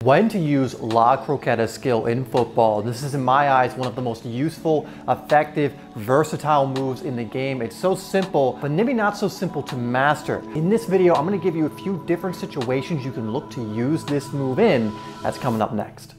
When to use La Croqueta skill in football. This is, in my eyes, one of the most useful, effective, versatile moves in the game. It's so simple, but maybe not so simple to master. In this video, I'm going to give you a few different situations you can look to use this move in. That's coming up next.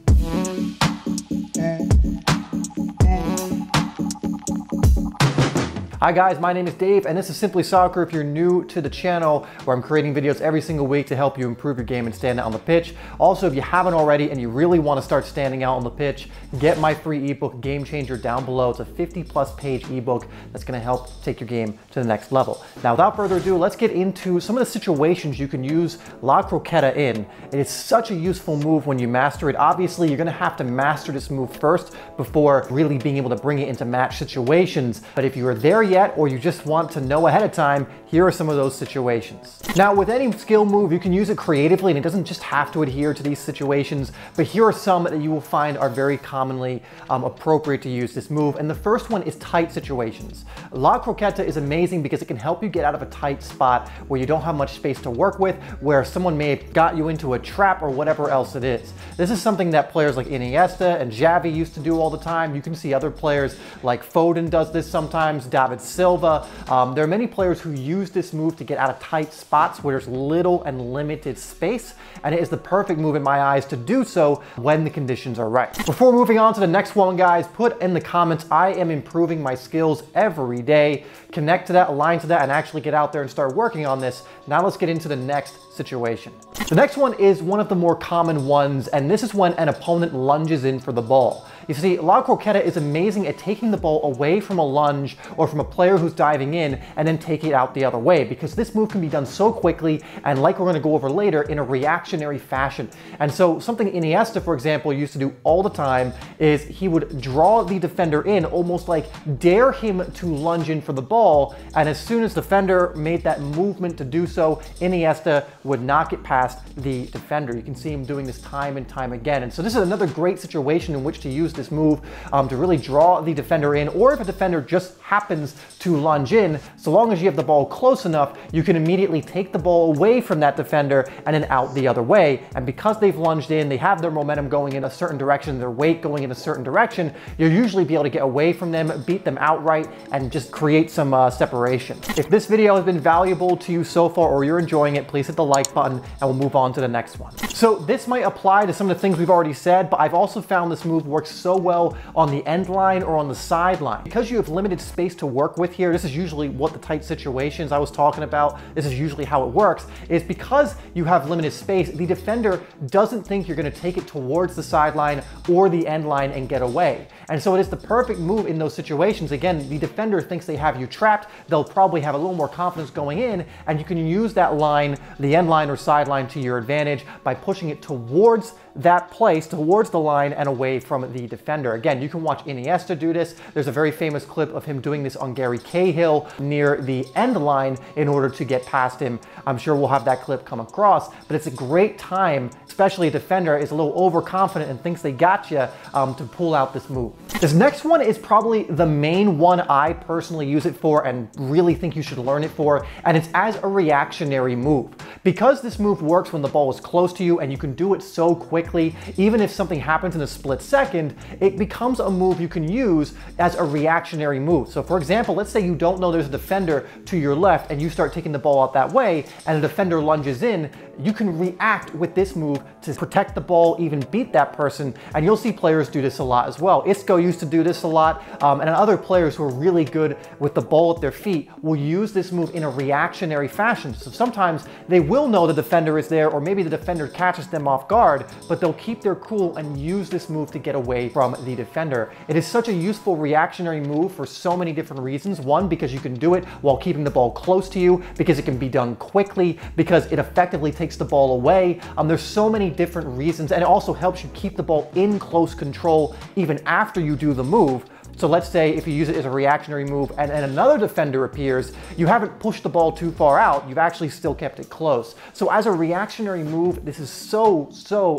Hi guys, my name is Dave and this is Simplysoccer if you're new to the channel, where I'm creating videos every single week to help you improve your game and stand out on the pitch. Also, if you haven't already and you really want to start standing out on the pitch, get my free ebook Game Changer down below. It's a 50+ page ebook that's going to help take your game to the next level. Now without further ado, let's get into some of the situations you can use La Croqueta in. It is such a useful move when you master it. Obviously, you're going to have to master this move first before really being able to bring it into match situations. But if you are there yet, or you just want to know ahead of time, here are some of those situations. Now, with any skill move, you can use it creatively and it doesn't just have to adhere to these situations, but here are some that you will find are very commonly appropriate to use this move. And the first one is tight situations. La Croqueta is amazing because it can help you get out of a tight spot where you don't have much space to work with, where someone may have got you into a trap or whatever else it is. This is something that players like Iniesta and Xavi used to do all the time. You can see other players like Foden does this sometimes, David Silva. There are many players who use this move to get out of tight spots where there's little and limited space, and it is the perfect move in my eyes to do so when the conditions are right. Before moving on to the next one, guys, put in the comments, I am improving my skills every day. Connect to that, align to that, and actually get out there and start working on this. Now let's get into the next situation. The next one is one of the more common ones, and this is when an opponent lunges in for the ball. You see, La Croqueta is amazing at taking the ball away from a lunge or from a player who's diving in and then take it out the other way, because this move can be done so quickly and, like we're going to go over later, in a reactionary fashion. And so something Iniesta, for example, used to do all the time is he would draw the defender in, almost like dare him to lunge in for the ball, and as soon as the defender made that movement to do so, Iniesta would knock it past the defender. You can see him doing this time and time again. And so this is another great situation in which to use this move to really draw the defender in, or if a defender just happens to lunge in, so long as you have the ball close enough, you can immediately take the ball away from that defender and then out the other way. And because they've lunged in, they have their momentum going in a certain direction, their weight going in a certain direction, you'll usually be able to get away from them, beat them outright, and just create some separation. If this video has been valuable to you so far, or you're enjoying it, please hit the like button and we'll move on to the next one. So this might apply to some of the things we've already said, but I've also found this move works so well on the end line or on the sideline. Because you have limited space to work with here, this is usually what the tight situations I was talking about, this is usually how it works, is because you have limited space, the defender doesn't think you're going to take it towards the sideline or the end line and get away. And so it is the perfect move in those situations. Again, the defender thinks they have you trapped, they'll probably have a little more confidence going in, and you can use that line, the end line or sideline, to your advantage by pushing it towards that place, towards the line and away from the defender. Again, you can watch Iniesta do this. There's a very famous clip of him doing this on Gary Cahill near the end line in order to get past him. I'm sure we'll have that clip come across, but it's a great time, especially a defender is a little overconfident and thinks they got you, to pull out this move. This next one is probably the main one I personally use it for and really think you should learn it for, and it's as a reactionary move. Because this move works when the ball is close to you and you can do it so quickly, even if something happens in a split second, it becomes a move you can use as a reactionary move. So for example, let's say you don't know there's a defender to your left and you start taking the ball out that way and a defender lunges in, you can react with this move to protect the ball, even beat that person, and you'll see players do this a lot as well. Isco used to do this a lot, and other players who are really good with the ball at their feet will use this move in a reactionary fashion. So sometimes they will know the defender is there, or maybe the defender catches them off guard, but they'll keep their cool and use this move to get away from the defender. It is such a useful reactionary move for so many different reasons. One, because you can do it while keeping the ball close to you, because it can be done quickly, because it effectively takes the ball away. There's so many different reasons, and it also helps you keep the ball in close control even after you do the move. So let's say if you use it as a reactionary move and another defender appears, you haven't pushed the ball too far out, you've actually still kept it close. So as a reactionary move, this is so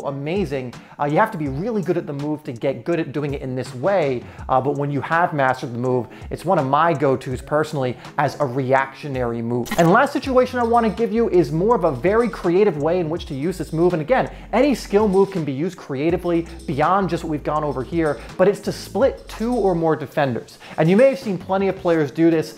amazing. You have to be really good at the move to get good at doing it in this way, but when you have mastered the move, it's one of my go-tos personally as a reactionary move. And last situation I want to give you is more of a very creative way in which to use this move. And again, any skill move can be used creatively beyond just what we've gone over here, but it's to split 2 or more defenders. And you may have seen plenty of players do this.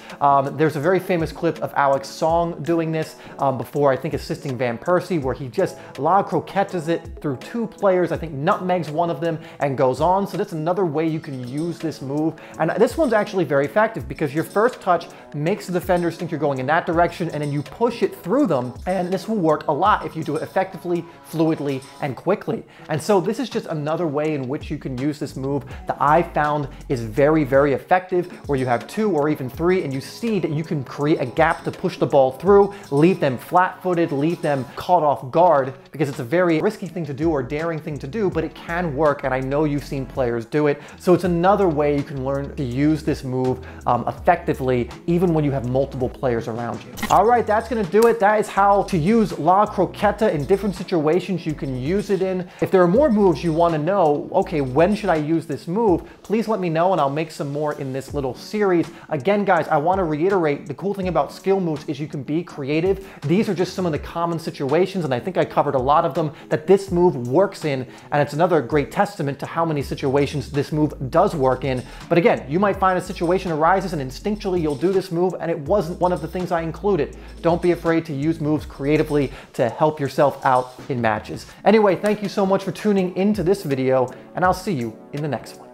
There's a very famous clip of Alex Song doing this before, I think, assisting Van Persie, where he just La Croquetas it through 2 players. I think nutmegs one of them and goes on. So that's another way you can use this move. And this one's actually very effective because your first touch makes the defenders think you're going in that direction, and then you push it through them. And this will work a lot if you do it effectively, fluidly, and quickly. And so this is just another way in which you can use this move that I found is very effective, where you have 2 or even 3 and you see that you can create a gap to push the ball through, leave them flat-footed, leave them caught off guard, because it's a very risky thing to do or daring thing to do, but it can work, and I know you've seen players do it. So it's another way you can learn to use this move effectively, even when you have multiple players around you. All right, that's gonna do it. That is how to use La Croqueta in different situations you can use it in. If there are more moves you wanna know, okay, when should I use this move? Please let me know and I'll make some more in this little series. Again, guys, I wanna reiterate, the cool thing about skill moves is you can be creative. These are just some of the common situations, and I think I covered a lot of them that this move works in, and it's another great testament to how many situations this move does work in. But again, you might find a situation arises and instinctually you'll do this move and it wasn't one of the things I included. Don't be afraid to use moves creatively to help yourself out in matches. Anyway, thank you so much for tuning into this video, and I'll see you in the next one.